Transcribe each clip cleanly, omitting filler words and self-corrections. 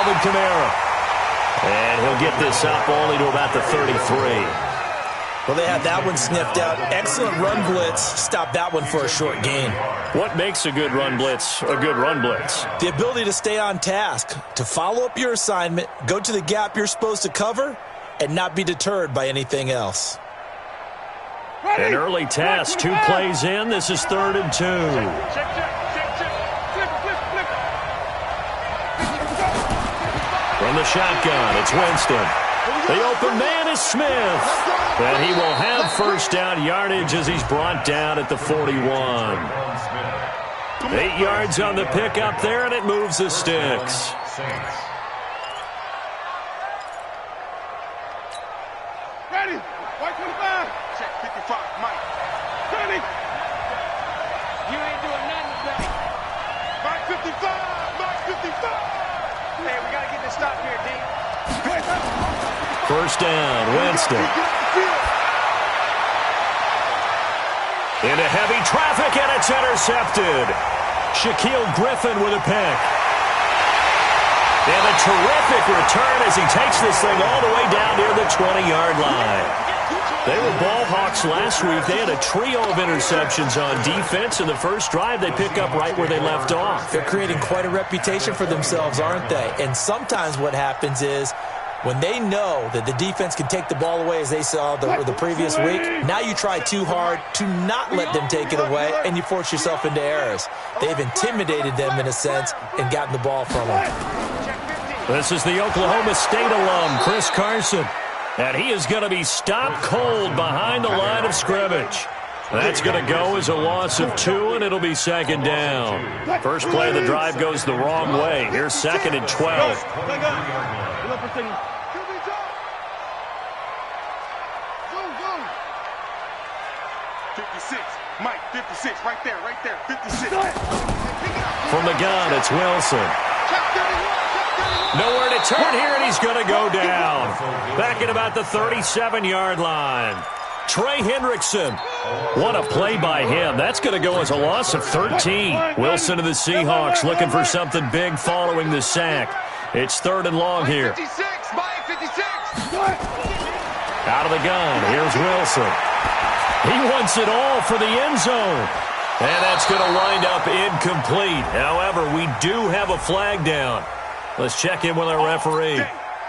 Alvin Kamara. And he'll get this up only to about the 33. Well, they had that one sniffed out. Excellent run blitz. Stop that one for a short gain. What makes a good run blitz a good run blitz? The ability to stay on task, to follow up your assignment, go to the gap you're supposed to cover, and not be deterred by anything else. An early test, 2 plays in. This is 3rd and 2. From the shotgun, it's Winston. The open man is Smith. And he will have first down yardage as he's brought down at the 41. 8 yards on the pickup there, and it moves the sticks. Ready. White 25. Check 55. Mike. Ready. You ain't doing nothing today. Mike 55. Mike 55. Hey, we got to get this stop here, D. First down, Winston. Into heavy traffic, and it's intercepted. Shaquille Griffin with a pick. And a terrific return as he takes this thing all the way down near the 20-yard line. They were ball hawks last week. They had a trio of interceptions on defense. In the first drive, they pick up right where they left off. They're creating quite a reputation for themselves, aren't they? And sometimes what happens is when they know that the defense can take the ball away, as they saw the previous week, now you try too hard to not let them take it away, and you force yourself into errors. They've intimidated them in a sense and gotten the ball from them. This is the Oklahoma State alum, Chris Carson. And he is going to be stopped cold behind the line of scrimmage. That's going to go as a loss of 2, and it'll be 2nd down. First play of the drive goes the wrong way. Here's 2nd and 12. 56. Mike, 56. Right there, 56. From the gun, it's Wilson. Nowhere to turn here, and he's going to go down. Back at about the 37-yard line. Trey Hendrickson. What a play by him. That's going to go as a loss of 13. Wilson of the Seahawks looking for something big following the sack. It's 3rd and long here. 56. Mike, 56. Out of the gun, here's Wilson. He wants it all for the end zone. And that's going to wind up incomplete. However, we do have a flag down. Let's check in with our referee.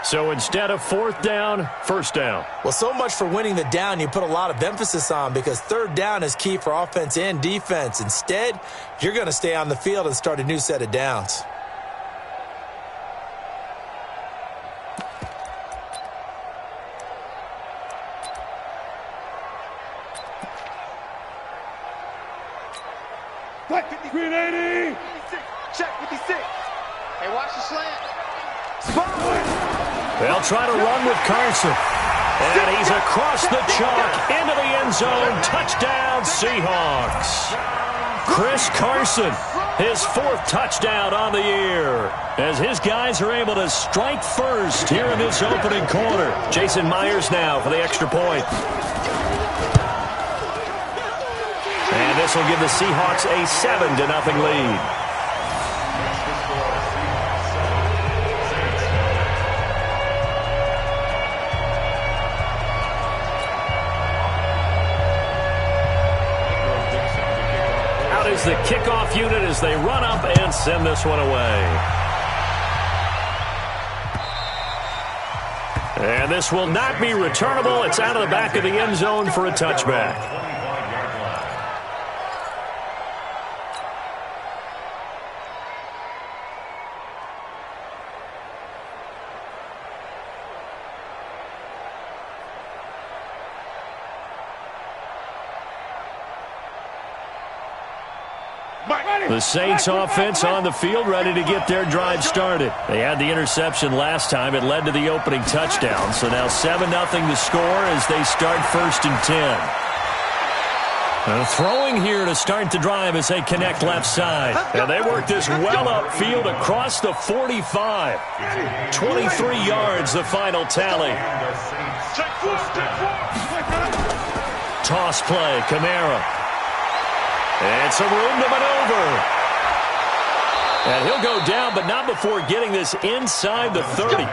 So instead of 4th down, 1st down. Well, so much for winning the down you put a lot of emphasis on, because 3rd down is key for offense and defense. Instead, you're going to stay on the field and start a new set of downs. Green 80. Check 56. Hey, watch the slant. They'll try to run with Carson. And he's across the chalk into the end zone. Touchdown, Seahawks. Chris Carson, his 4th touchdown on the year, as his guys are able to strike first here in this opening quarter. Jason Myers now for the extra point. And this will give the Seahawks a 7-0 lead. Out is the kickoff unit as they run up and send this one away. And this will not be returnable. It's out of the back of the end zone for a touchback. The Saints offense on the field, ready to get their drive started. They had the interception last time. It led to the opening touchdown. So now 7-0 the score as they start 1st and 10. Throwing here to start the drive as they connect left side. And they work this well upfield across the 45. 23 yards, the final tally. Toss play, Kamara. And some room to maneuver. And he'll go down, but not before getting this inside the 30.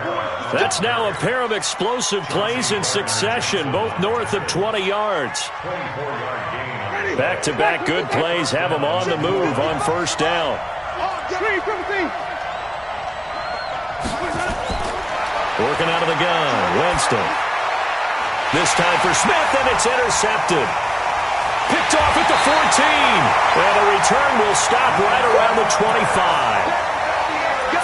That's now a pair of explosive plays in succession, both north of 20 yards. Back-to-back good plays have him on the move on first down. Working out of the gun, Winston. This time for Smith, and it's intercepted. Picked off at the 14. And the return will stop right around the 25.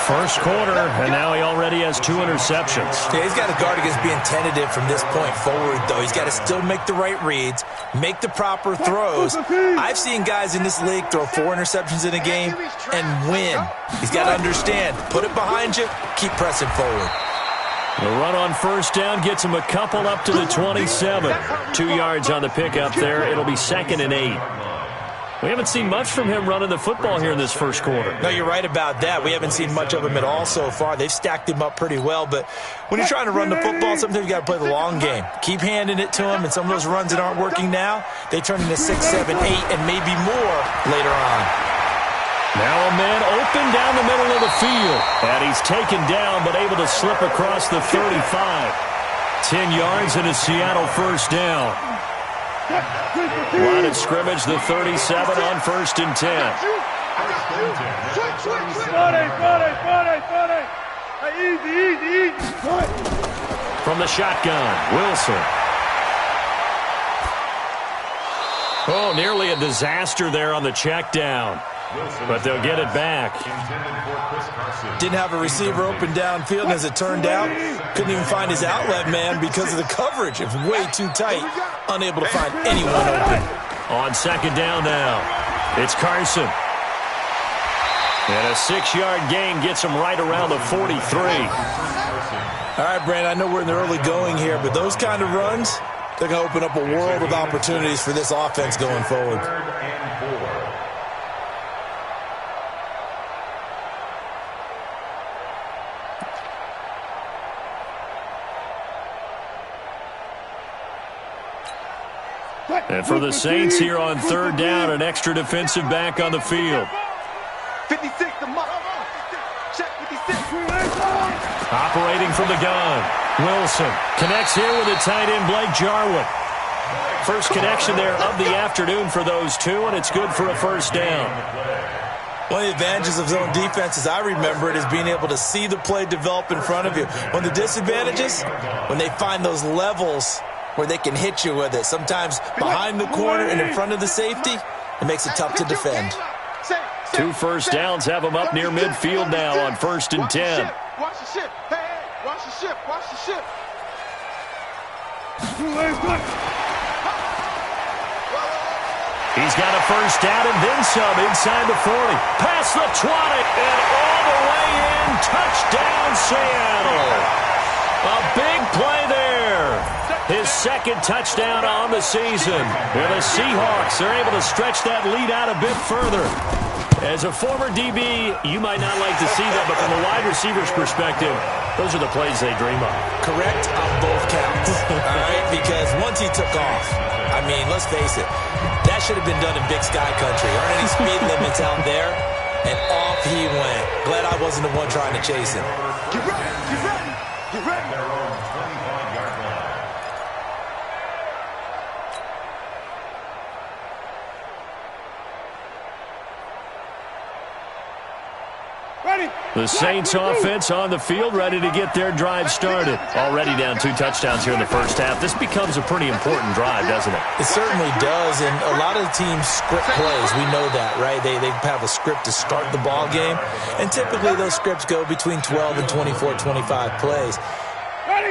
First quarter, and now he already has 2 interceptions. Yeah, he's got to guard against being tentative from this point forward, though. He's got to still make the right reads, make the proper throws. I've seen guys in this league throw 4 interceptions in a game and win. He's got to understand, put it behind you, keep pressing forward. The run on first down gets him a couple up to the 27. 2 yards on the pickup there. It'll be 2nd and 8. We haven't seen much from him running the football here in this first quarter. No, you're right about that. We haven't seen much of him at all so far. They've stacked him up pretty well, but when you're trying to run the football, sometimes you got to play the long game. Keep handing it to him, and some of those runs that aren't working now, they turn into 6, 7, 8, and maybe more later on. Now a man open down the middle of the field, and he's taken down but able to slip across the 35. 10 yards and a Seattle first down. Line of scrimmage, the 37 on 1st and 10. From the shotgun, Wilson. Oh, nearly a disaster there on the check down. But they'll get it back. Didn't have a receiver open downfield, and as it turned out, couldn't even find his outlet man because of the coverage. It was way too tight, unable to find anyone open. On 2nd down now, it's Carson. And a 6-yard gain gets him right around the 43. All right, Brandon, I know we're in the early going here, but those kind of runs, they're going to open up a world of opportunities for this offense going forward. And for the Saints here on 3rd down, an extra defensive back on the field. 56 to Mark. Check 56. Operating from the gun, Wilson connects here with a tight end, Blake Jarwin. First connection there of the afternoon for those two, and it's good for a first down. One of the advantages of zone defense, as I remember it, is being able to see the play develop in front of you. One of the disadvantages, when they find those levels where they can hit you with it. Sometimes behind the corner and in front of the safety, it makes it tough to defend. 2 first downs have them up near midfield now on 1st and 10. Watch the ship. Hey, watch the ship. Watch the ship. He's got a first down and then some inside the 40. Past the 20 and all the way in. Touchdown, Seattle. A big play there. His 2nd touchdown on the season. And the Seahawks are able to stretch that lead out a bit further. As a former DB, you might not like to see that, but from a wide receiver's perspective, those are the plays they dream of. Correct on both counts. All right, because once he took off, I mean, let's face it, that should have been done in Big Sky Country. Aren't any speed limits out there? And off he went. Glad I wasn't the one trying to chase him. Get ready. Get ready. Get ready. The Saints offense on the field, ready to get their drive started. Already down 2 touchdowns here in the first half. This becomes a pretty important drive, doesn't it? It certainly does, and a lot of the teams script plays. We know that, right? They have a script to start the ball game, and typically those scripts go between 12 and 24, 25 plays.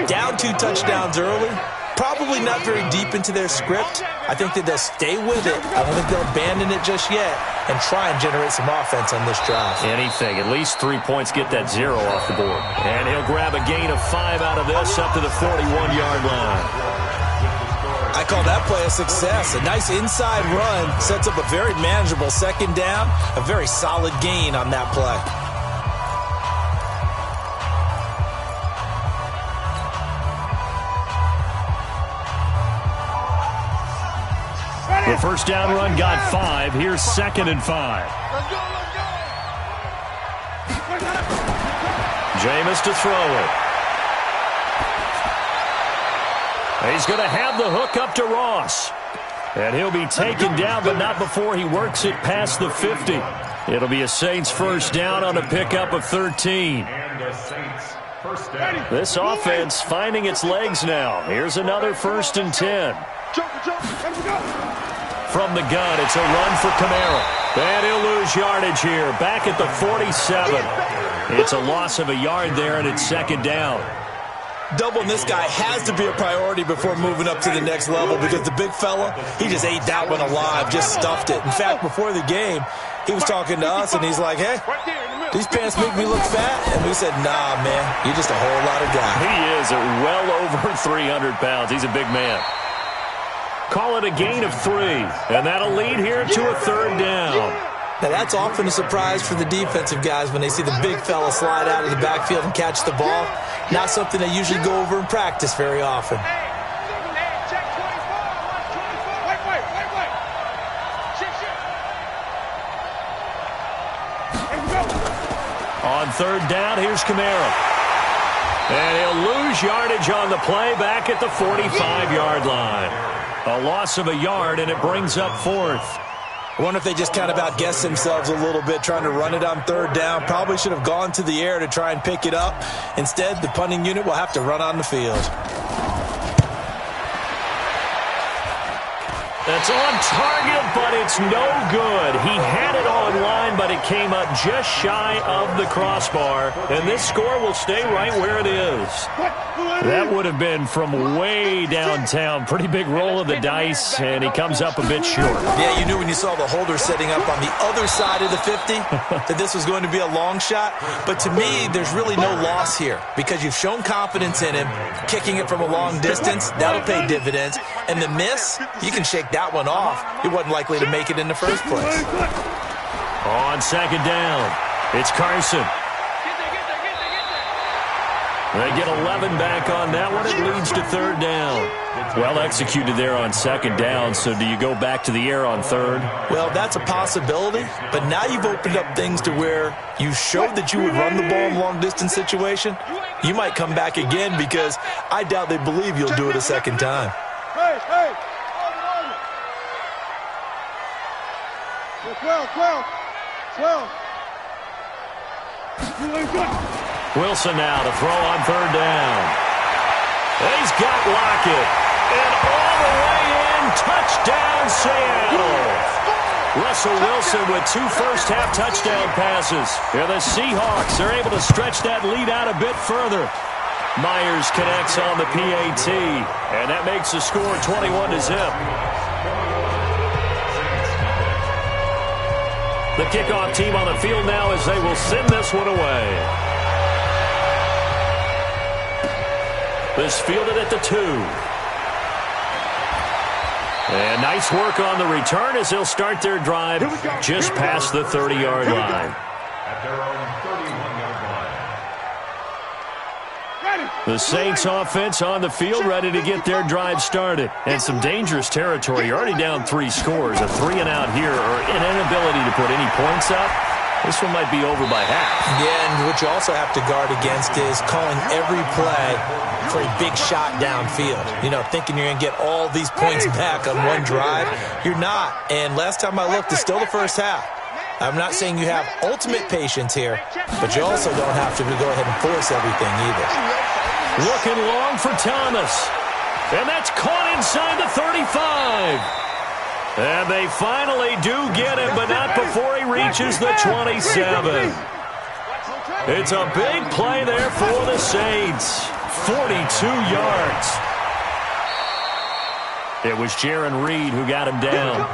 Down 2 touchdowns early, probably not very deep into their script. I think that they'll stay with it. I don't think they'll abandon it just yet and try and generate some offense on this drive. Anything. At least 3 points, get that 0 off the board. And he'll grab a gain of 5 out of this up to the 41-yard line. I call that play a success. A nice inside run sets up a very manageable 2nd down, a very solid gain on that play. The first down run got 5. Here's 2nd and 5. Let's go, let's go. Jameis to throw it. He's going to have the hook up to Ross. And he'll be taken down, but not before he works it past the 50. It'll be a Saints first down on a pickup of 13. This offense finding its legs now. Here's another 1st and 10. From the gun, it's a run for Kamara. And he'll lose yardage here. Back at the 47. It's a loss of a yard there, and it's 2nd down. Doubling this guy has to be a priority before moving up to the next level because the big fella, he just ate that one alive, just stuffed it. In fact, before the game, he was talking to us, and he's like, hey, these pants make me look fat. And we said, nah, man, you're just a whole lot of guy. He is at well over 300 pounds. He's a big man. Call it a gain of 3, and that'll lead here to a 3rd down. Now, that's often a surprise for the defensive guys when they see the big fella slide out of the backfield and catch the ball. Not something they usually go over in practice very often. On 3rd down, here's Kamara. And he'll lose yardage on the play back at the 45-yard line. A loss of a yard, and it brings up 4th. I wonder if they just kind of outguessed themselves a little bit trying to run it on 3rd down. Probably should have gone to the air to try and pick it up. Instead, the punting unit will have to run on the field. That's on target, but it's no good. He had it on line, but it came up just shy of the crossbar. And this score will stay right where it is. That would have been from way downtown. Pretty big roll of the dice, and he comes up a bit short. Yeah, you knew when you saw the holder setting up on the other side of the 50 that this was going to be a long shot. But to me, there's really no loss here because you've shown confidence in him. Kicking it from a long distance, that'll pay dividends. And the miss, you can shake that one off. He wasn't likely to make it in the first place. On 2nd down, it's Carson. They get 11 back on that one. It leads to 3rd down. Well executed there on 2nd down, so do you go back to the air on 3rd? Well, that's a possibility, but now you've opened up things to where you showed that you would run the ball in long-distance situation. You might come back again because I doubt they believe you'll do it a 2nd time. Hey! 12. Wilson now to throw on 3rd down. He's got Lockett. And all the way in, touchdown Seattle. Russell Wilson with 2 first-half touchdown passes. And the Seahawks are able to stretch that lead out a bit further. Myers connects on the PAT, and that makes the score 21-0. The kickoff team on the field now as they will send this one away. This fielded at the 2. And nice work on the return as they'll start their drive just past the 30-yard line. The Saints offense on the field ready to get their drive started. And some dangerous territory. You're already down 3 scores. A 3-and-out here or an inability to put any points up. This one might be over by half. Yeah, and what you also have to guard against is calling every play for a big shot downfield. You know, thinking you're going to get all these points back on one drive. You're not. And last time I looked, it's still the first half. I'm not saying you have ultimate patience here, but you also don't have to go ahead and force everything either. Looking long for Thomas. And that's caught inside the 35. And they finally do get him, but not before he reaches the 27. It's a big play there for the Saints. 42 yards. It was Jaron Reed who got him down.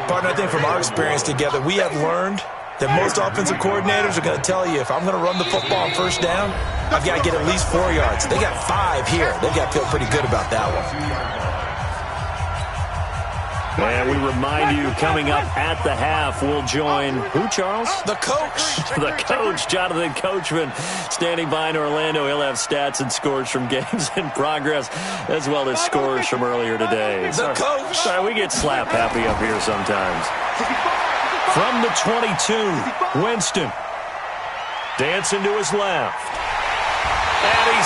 Partner, I think from our experience together, we have learned that most offensive coordinators are going to tell you, if I'm going to run the football on first down, I've got to get at least 4 yards. They got 5 here. They've got to feel pretty good about that one. And we remind you, coming up at the half, we'll join who, Charles? The coach. The coach, Jonathan Coachman, standing by in Orlando. He'll have stats and scores from games in progress, as well as scores from earlier today. The coach. Sorry, we get slap happy up here sometimes. From the 22, Winston. Dancing to his left.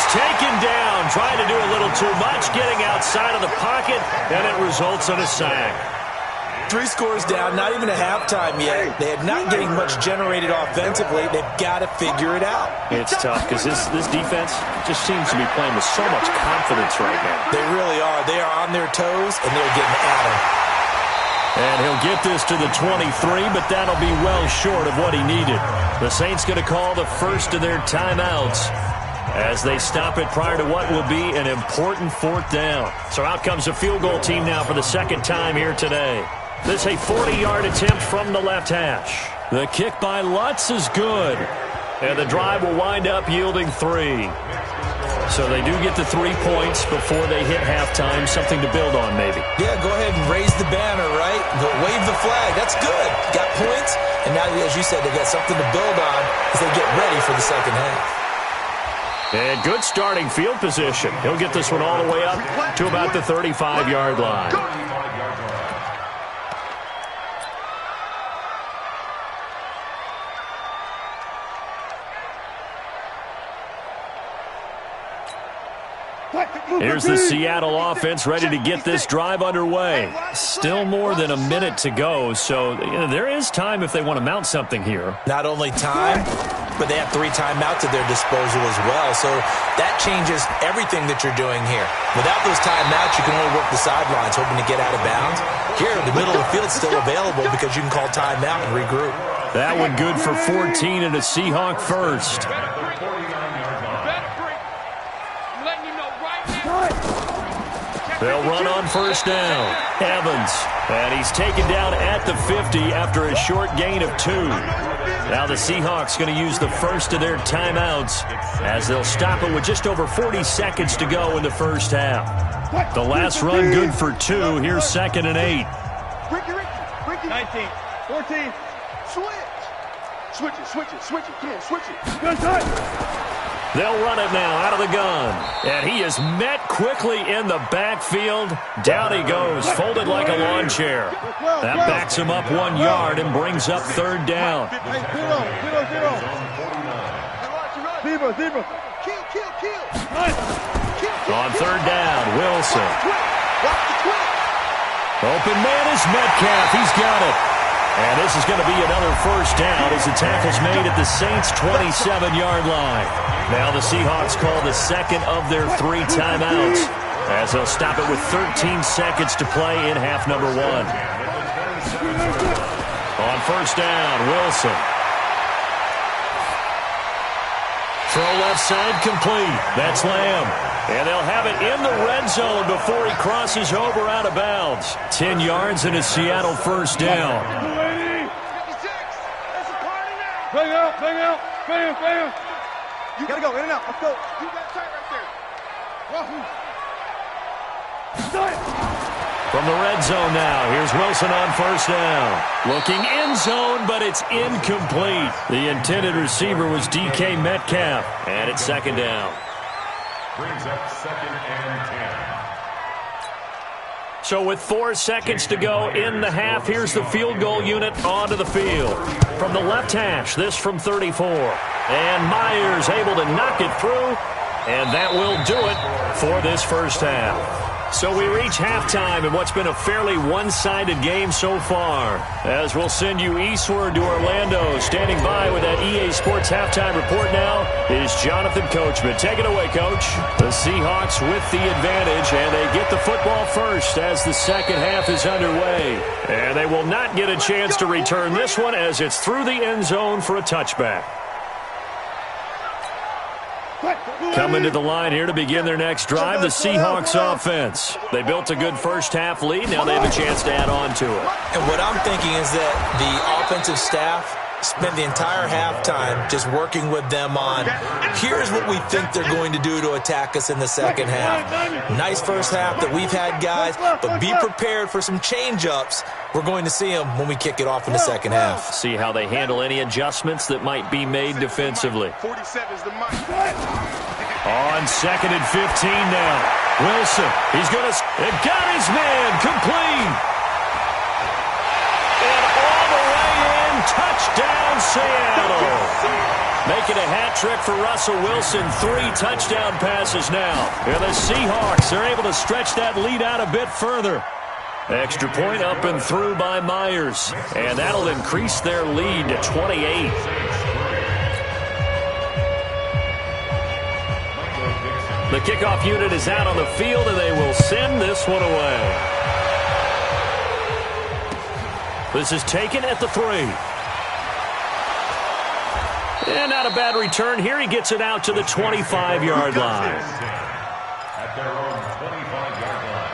He's taken down, trying to do a little too much, getting outside of the pocket, and it results in a sack. 3 scores down, not even a halftime yet. They are not getting much generated offensively. They've got to figure it out. It's tough because this defense just seems to be playing with so much confidence right now. They really are. They are on their toes, and they're getting at them. And he'll get this to the 23, but that'll be well short of what he needed. The Saints going to call the first of their timeouts as they stop it prior to what will be an important 4th down. So out comes a field goal team now for the second time here today. This a 40-yard attempt from the left hash. The kick by Lutz is good. And the drive will wind up yielding 3. So they do get the 3 points before they hit halftime. Something to build on, maybe. Yeah, go ahead and raise the banner, right? Go wave the flag. That's good. Got points. And now, as you said, they got something to build on as they get ready for the second half. And good starting field position. He'll get this one all the way up to about the 35-yard line. Here's the Seattle offense ready to get this drive underway. Still more than a minute to go, so there is time if they want to mount something here. Not only time, but they have 3 timeouts at their disposal as well, so that changes everything that you're doing here. Without those timeouts, you can only work the sidelines, hoping to get out of bounds. Here, the middle of the field is still available because you can call timeout and regroup. That one good for 14 and a Seahawk first. They'll run on first down. Evans. And he's taken down at the 50 after a short gain of 2. Now the Seahawks going to use the first of their timeouts as they'll stop it with just over 40 seconds to go in the first half. The last run good for 2. Here's 2nd and 8. 19, 14, switch it. Come on, switch it. Good time. They'll run it now out of the gun. And he is met quickly in the backfield. Down he goes, folded like a lawn chair. That backs him up 1 yard and brings up 3rd down. On 3rd down, Wilson. Open man is Metcalf. He's got it. And this is going to be another first down as the tackle's made at the Saints' 27-yard line. Now the Seahawks call the second of their 3 timeouts as they'll stop it with 13 seconds to play in half number 1. On first down, Wilson. Throw left side complete. That's Lamb. And they'll have it in the red zone before he crosses over out of bounds. 10 yards and a Seattle first down. Bang. You gotta go, in and out. Let's go. You got tight right there. From the red zone now, here's Wilson on first down. Looking end zone, but it's incomplete. The intended receiver was DK Metcalf. And it's 2nd down. Brings up 2nd and 10. So with 4 seconds to go in the half, here's the field goal unit onto the field. From the left hash, this from 34. And Myers able to knock it through. And that will do it for this first half. So we reach halftime in what's been a fairly one-sided game so far. As we'll send you eastward to Orlando. Standing by with that EA Sports halftime report now is Jonathan Coachman. Take it away, Coach. The Seahawks with the advantage, and they get the football first as the second half is underway. And they will not get a chance to return this one as it's through the end zone for a touchback. Coming to the line here to begin their next drive, the Seahawks offense. They built a good first half lead. Now they have a chance to add on to it. And what I'm thinking is that the offensive staff spent the entire halftime just working with them on, here's what we think they're going to do to attack us in the second half. Nice first half that we've had, guys, but be prepared for some change-ups. We're going to see them when we kick it off in the second half. See how they handle any adjustments that might be made defensively. 47 is the mic. On 2nd and 15 now. Wilson, he's going to... It got his man complete. And all the way in touchdown Seattle. Making a hat trick for Russell Wilson. 3 touchdown passes now. And the Seahawks are able to stretch that lead out a bit further. Extra point up and through by Myers. And that'll increase their lead to 28. The kickoff unit is out on the field, and they will send this one away. This is taken at the 3. And not a bad return here. He gets it out to the 25-yard line. At their own 25-yard line.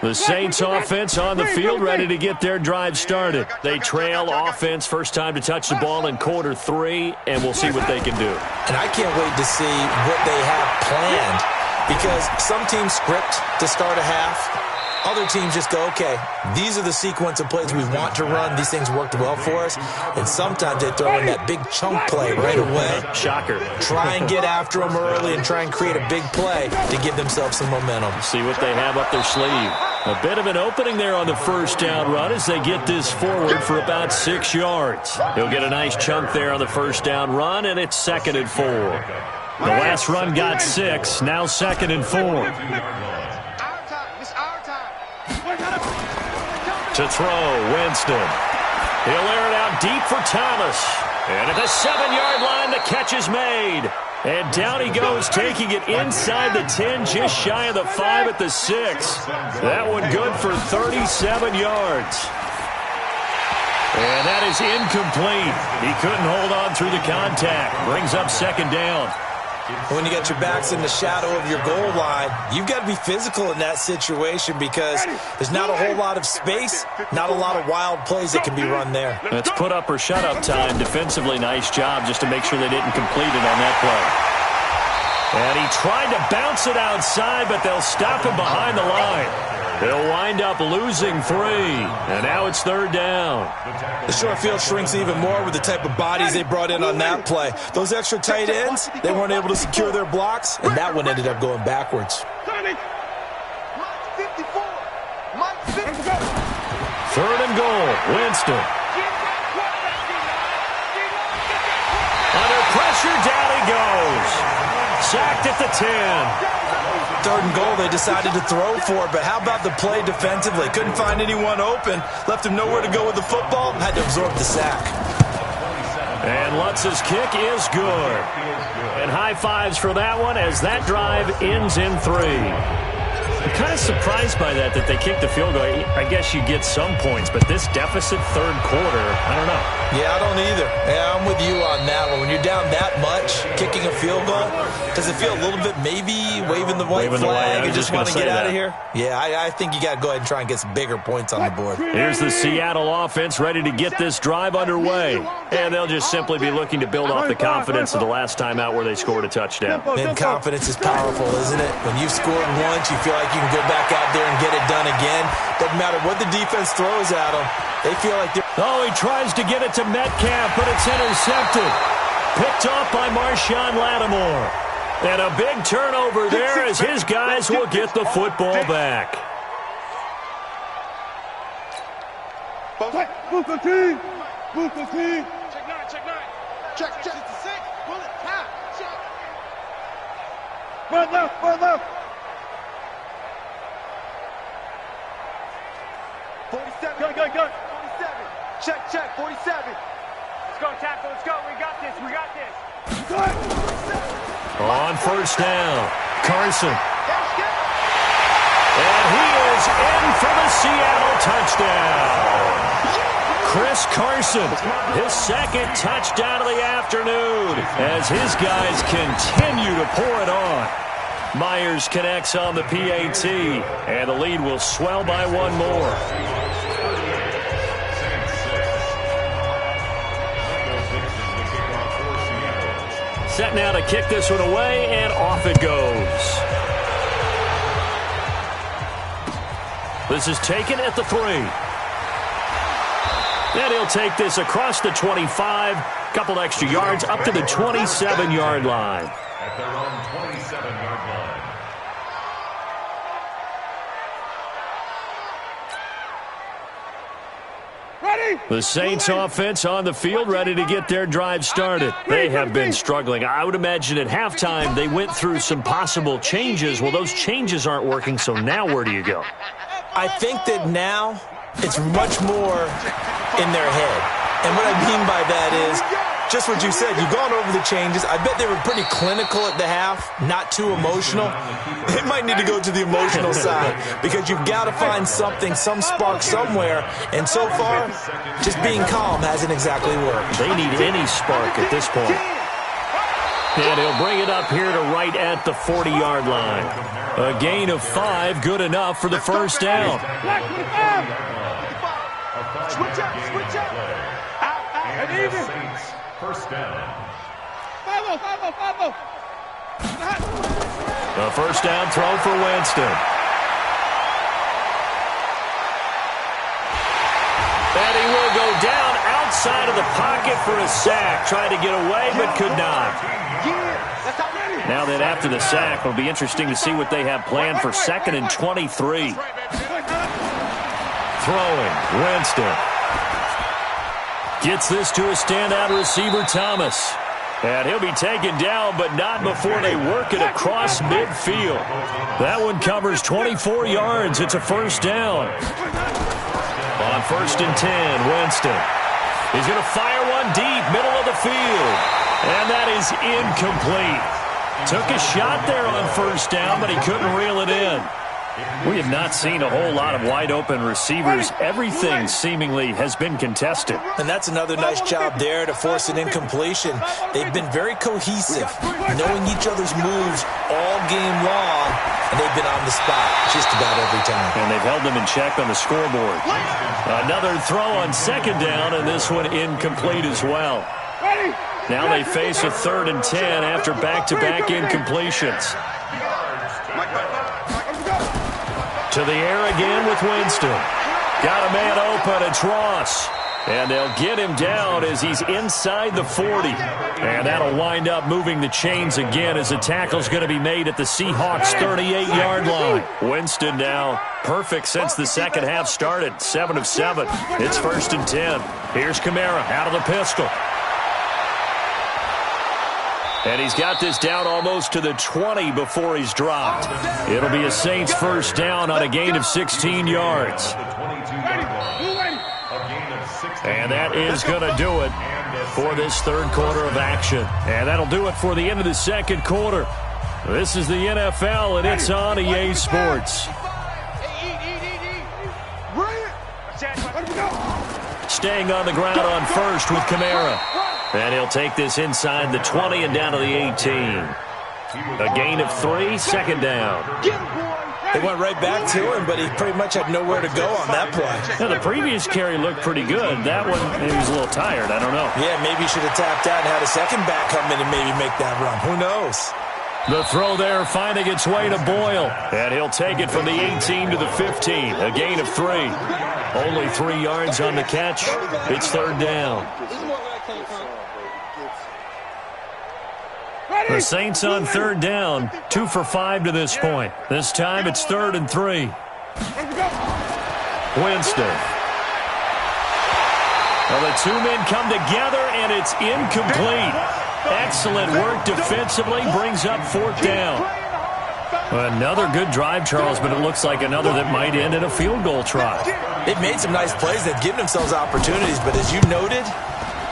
The Saints offense on the field, ready to get their drive started. They trail offense, first time to touch the ball in quarter 3, and we'll see what they can do. And I can't wait to see what they have planned, because some teams script to start a half. Other teams just go, okay, these are the sequence of plays we want to run. These things worked well for us. And sometimes they throw in that big chunk play right away. Shocker. Try and get after them early and try and create a big play to give themselves some momentum. See what they have up their sleeve. A bit of an opening there on the first down run as they get this forward for about 6 yards. He'll get a nice chunk there on the first down run, and it's 2nd and 4. The last run got 6, now 2nd and 4. To throw, Winston. He'll air it out deep for Thomas. And at the 7-yard line, the catch is made. And down he goes, taking it inside the 10, just shy of the 5 at the 6. That one good for 37 yards. And that is incomplete. He couldn't hold on through the contact. Brings up 2nd down. When you got your backs in the shadow of your goal line, you've got to be physical in that situation because there's not a whole lot of space, not a lot of wild plays that can be run there. That's put up or shut up time. Defensively, nice job just to make sure they didn't complete it on that play. And he tried to bounce it outside, but they'll stop him behind the line. They'll wind up losing 3, and now it's 3rd down. The short field shrinks even more with the type of bodies they brought in on that play. Those extra tight ends, they weren't able to secure their blocks, and that one ended up going backwards. 3rd and goal, Winston. Under pressure, down he goes. Sacked at the 10. 3rd and goal, they decided to throw for it, but how about the play defensively? Couldn't find anyone open, left him nowhere to go with the football, had to absorb the sack. And Lutz's kick is good. And high fives for that one as that drive ends in 3. I'm kind of surprised by that they kicked the field goal. I guess you get some points, but this deficit 3rd quarter, I don't know. Yeah, I don't either. Yeah, I'm with you on that one. When you're down that much, kicking a field goal, does it feel a little bit maybe waving the white flag and just want to get out of here? Yeah, I think you got to go ahead and try and get some bigger points on the board. Here's the Seattle offense ready to get this drive underway. And they'll just simply be looking to build off the confidence of the last time out where they scored a touchdown. And confidence is powerful, isn't it? When you've scored once, you feel like you can go back out there and get it done again. Doesn't matter what the defense throws at them. They feel like they're... Oh, he tries to get it to Metcalf, but it's intercepted. Picked off by Marshawn Lattimore. And a big turnover there as his guys will get the football back. Booker T. Booker T. Check 9, check 9. Check 6. Bullet tap. Check. Right left, right left. 47. Go. 47. Check, 47. Let's go, tackle, let's go. We got this. On first down, Carson. And he is in for the Seattle touchdown. Chris Carson, his 2nd touchdown of the afternoon as his guys continue to pour it on. Myers connects on the PAT, and the lead will swell by 1 more. Set now to kick this one away, and off it goes. This is taken at the 3. And he'll take this across the 25, couple extra yards up to the 27-yard line. At their own 27-yard line. The Saints offense on the field, ready to get their drive started. They have been struggling. I would imagine at halftime they went through some possible changes. Well, those changes aren't working, so now where do you go? I think that now it's much more in their head. And what I mean by that is just what you said. You've gone over the changes. I bet they were pretty clinical at the half, not too emotional. They might need to go to the emotional side because you've got to find something, some spark somewhere. And so far, just being calm hasn't exactly worked. They need any spark at this point. And he'll bring it up here to right at the 40-yard line. A gain of 5, good enough for the first down. Switch up. And even. First down. 5-0. A first down throw for Winston. And he will go down outside of the pocket for a sack. Tried to get away, but could not. Now that after the sack, it'll be interesting to see what they have planned for 2nd and 23. Throwing, Winston. Gets this to a standout receiver, Thomas. And he'll be taken down, but not before they work it across midfield. That one covers 24 yards. It's a first down. On 1st and 10, Winston. He's going to fire one deep, middle of the field. And that is incomplete. Took a shot there on 1st down, but he couldn't reel it in. We have not seen a whole lot of wide-open receivers. Everything seemingly has been contested. And that's another nice job there to force an incompletion. They've been very cohesive, knowing each other's moves all game long, and they've been on the spot just about every time. And they've held them in check on the scoreboard. Another throw on 2nd down, and this one incomplete as well. Now they face a 3rd and 10 after back-to-back incompletions. To the air again with Winston. Got a man open. It's Ross. And they'll get him down as he's inside the 40. And that'll wind up moving the chains again as the tackle's going to be made at the Seahawks' 38-yard line. Winston now perfect since the second half started. 7 of 7. It's 1st and 10. Here's Kamara out of the pistol. And he's got this down almost to the 20 before he's dropped. It'll be a Saints first down on a gain of 16 yards. And that is going to do it for this 3rd quarter of action. And that'll do it for the end of the 2nd quarter. This is the NFL, and it's on EA Sports. Staying on the ground on 1st with Kamara. And he'll take this inside the 20 and down to the 18. A gain of 3, 2nd down. They went right back to him, but he pretty much had nowhere to go on that play. Now, the previous carry looked pretty good. That one, maybe he was a little tired. I don't know. Yeah, maybe he should have tapped out and had a second back come in and maybe make that run. Who knows? The throw there finding its way to Boyle. And he'll take it from the 18 to the 15. A gain of 3. Only 3 yards on the catch. It's 3rd down. The Saints on 3rd down, 2 for 5 to this point. This time it's 3rd and 3. Winston. Well, the 2 men come together, and it's incomplete. Excellent work defensively, brings up 4th down. Another good drive, Charles, but it looks like another that might end in a field goal try. They've made some nice plays. They've given themselves opportunities, but as you noted,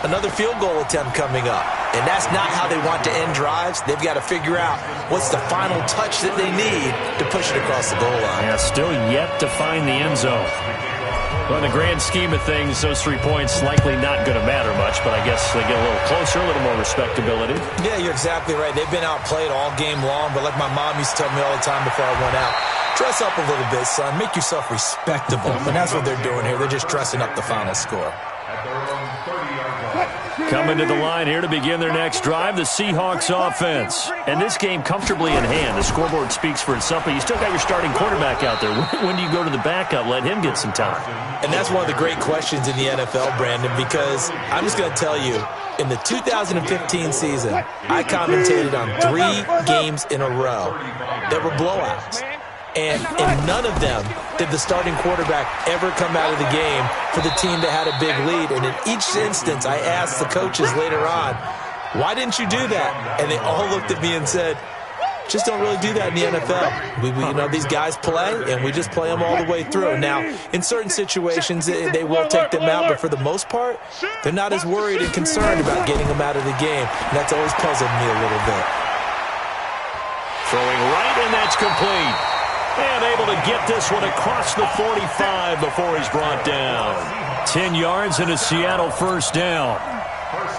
another field goal attempt coming up. And that's not how they want to end drives. They've got to figure out what's the final touch that they need to push it across the goal line. Yeah, still yet to find the end zone. Well, in the grand scheme of things, those 3 points likely not going to matter much, but I guess they get a little closer, a little more respectability. Yeah, you're exactly right. They've been outplayed all game long, but like my mom used to tell me all the time before I went out, dress up a little bit, son. Make yourself respectable. And that's what they're doing here. They're just dressing up the final score. Coming to the line here to begin their next drive, the Seahawks offense. And this game comfortably in hand. The scoreboard speaks for itself, but you still got your starting quarterback out there. When do you go to the backup? Let him get some time. And that's one of the great questions in the NFL, Brandon, because I'm just going to tell you, in the 2015 season, I commentated on 3 games in a row that were blowouts. And in none of them did the starting quarterback ever come out of the game for the team that had a big lead. And in each instance, I asked the coaches later on, why didn't you do that? And they all looked at me and said, just don't really do that in the NFL. These guys play, and we just play them all the way through. Now, in certain situations, they will take them out, but for the most part, they're not as worried and concerned about getting them out of the game. And that's always puzzled me a little bit. Throwing right, and that's complete. And able to get this one across the 45 before he's brought down. 10 yards and a Seattle first down.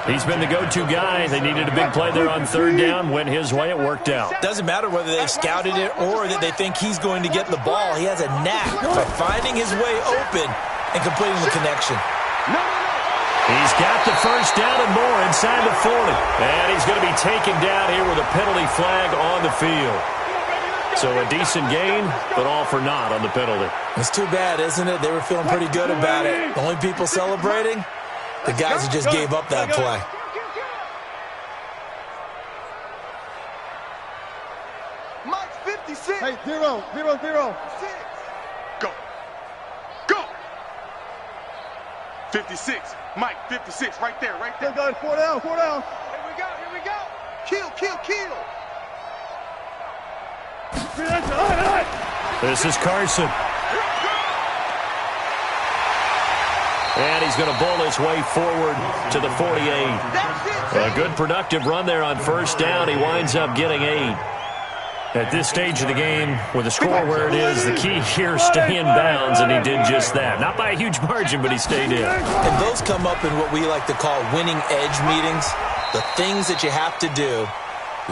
He's been the go-to guy. They needed a big play there on third down. Went his way. It worked out. Doesn't matter whether they've scouted it or that they think he's going to get the ball. He has a knack for finding his way open and completing the connection. He's got the first down and more inside the 40. And he's going to be taken down here with a penalty flag on the field. So a decent gain, but all for naught on the penalty. It's too bad, isn't it? They were feeling pretty good about it. The only people celebrating, the guys who just gave up that play. Mike 56. Hey, 0, 0, 0. 6. Go. Go. 56. Mike 56. Right there, right there. Go, 4 down, 4 down. Here we go, here we go. Kill, kill, kill. This is Carson. And he's going to bowl his way forward to the 48. A good productive run there on first down. He winds up getting 8. At this stage of the game, with the score where it is, the key here, stay in bounds, and he did just that. Not by a huge margin, but he stayed in. And those come up in what we like to call winning edge meetings. The things that you have to do,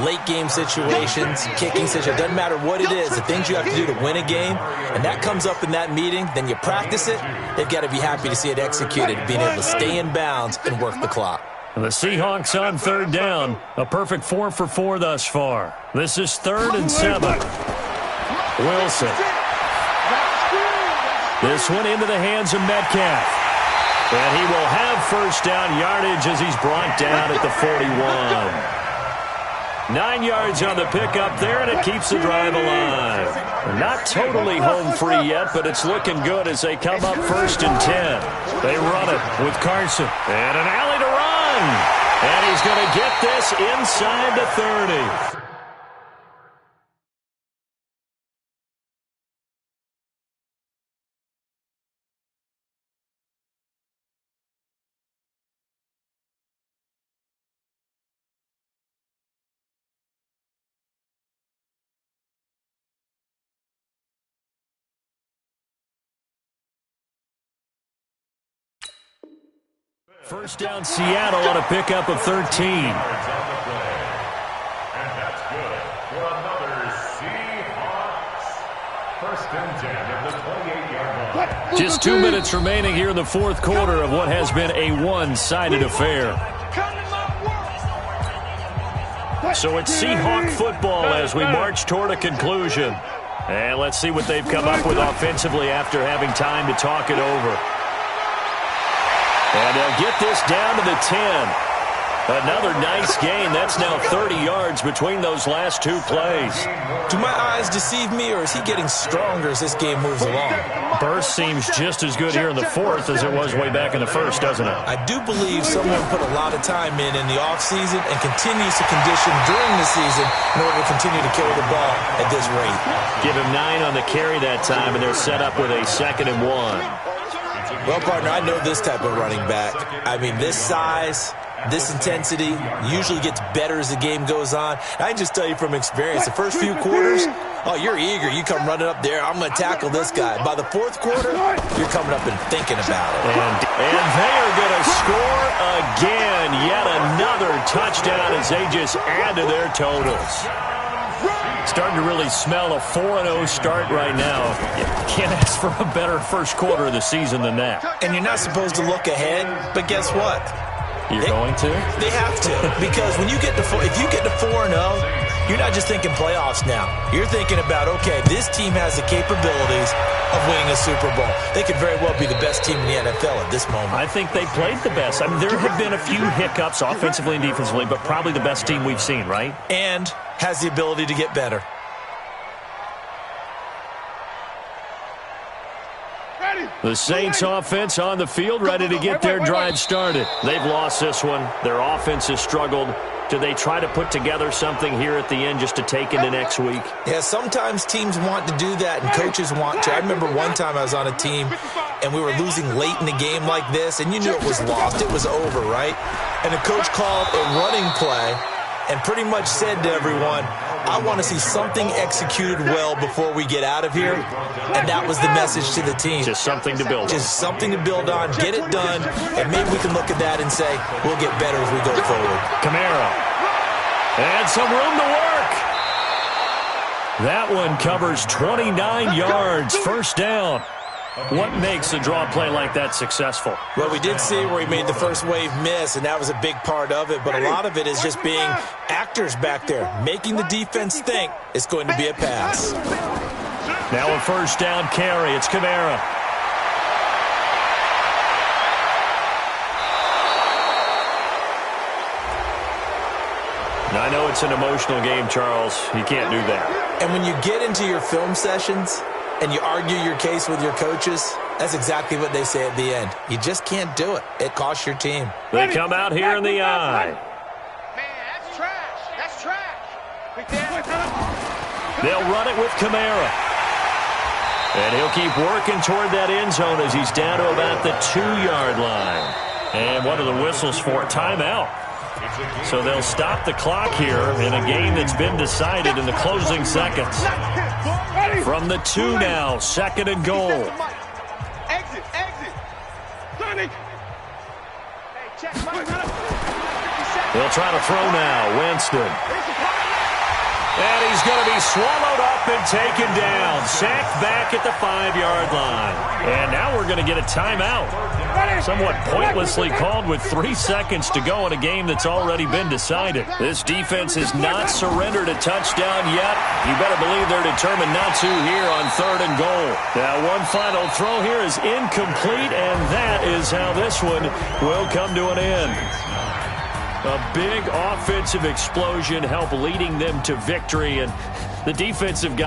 late game situations, kicking situations, doesn't matter what it is, the things you have to do to win a game, and that comes up in that meeting, then you practice it, they've got to be happy to see it executed, being able to stay in bounds and work the clock. And the Seahawks on third down, a perfect 4 for 4 thus far. This is 3rd and 7. Wilson. This one into the hands of Metcalf. And he will have first down yardage as he's brought down at the 41. 9 yards on the pickup there, and it keeps the drive alive. Not totally home free yet, but it's looking good as they come up 1st and 10. They run it with Carson. And an alley to run. And he's going to get this inside the 30. First down, Seattle on a pickup of 13. And that's good for another Seahawks. 1st and 10 at the 28-yard line. Just 2 minutes remaining here in the 4th quarter of what has been a one-sided affair. So it's Seahawk football as we march toward a conclusion. And let's see what they've come up with offensively after having time to talk it over. And they'll get this down to the 10. Another nice gain. That's now 30 yards between those last 2 plays. Do my eyes deceive me, or is he getting stronger as this game moves along? Burst seems just as good here in the 4th as it was way back in the 1st, doesn't it? I do believe someone put a lot of time in the offseason and continues to condition during the season in order to continue to carry the ball at this rate. Give him 9 on the carry that time, and they're set up with a 2nd and 1. Well, partner, I know this type of running back. I mean, this size, this intensity usually gets better as the game goes on. I can just tell you from experience, the first few quarters, oh, you're eager. You come running up there, I'm going to tackle this guy. By the 4th quarter, you're coming up and thinking about it. And they are going to score again. Yet another touchdown as they just add to their totals. Starting to really smell a 4-0 start right now. You can't ask for a better first quarter of the season than that. And you're not supposed to look ahead, but guess what? You're going to? They have to, because when you get to if you get to 4-0, you're not just thinking playoffs now. You're thinking about, okay, this team has the capabilities of winning a Super Bowl. They could very well be the best team in the NFL at this moment. I think they played the best. I mean, there have been a few hiccups offensively and defensively, but probably the best team we've seen, right? And has the ability to get better. The Saints offense on the field, ready to get their drive started. They've lost this one. Their offense has struggled. Do they try to put together something here at the end just to take into next week? Yeah, sometimes teams want to do that and coaches want to. I remember one time I was on a team and we were losing late in the game like this, and you knew it was lost. It was over, right? And the coach called a running play and pretty much said to everyone, I want to see something executed well before we get out of here. And that was the message to the team. Just something to build on. Just something to build on, get it done, and maybe we can look at that and say, we'll get better as we go forward. Camara. And some room to work. That one covers 29 yards. First down. What makes a draw play like that successful? Well, we did see where he made the first wave miss, and that was a big part of it. But a lot of it is just being actors back there, making the defense think it's going to be a pass. Now a first down carry. It's Camara. Now, I know it's an emotional game, Charles. You can't do that. And when you get into your film sessions and you argue your case with your coaches, that's exactly what they say at the end. You just can't do it. It costs your team. They come out here in the eye. Man, that's trash. That's trash. They'll run it with Camara. And he'll keep working toward that end zone as he's down to about the 2-yard line. And what are the whistles for? Timeout. So they'll stop the clock here in a game that's been decided in the closing seconds. From the 2 now, 2nd and goal. Exit, exit. They'll try to throw now. Winston. And he's going to be swallowed up and taken down. Sacked back at the 5-yard line. And now we're going to get a timeout. Somewhat pointlessly called with 3 seconds to go in a game that's already been decided. This defense has not surrendered a touchdown yet. You better believe they're determined not to here on 3rd and goal. Now one final throw here is incomplete, and that is how this one will come to an end. A big offensive explosion helped leading them to victory, and the defensive guy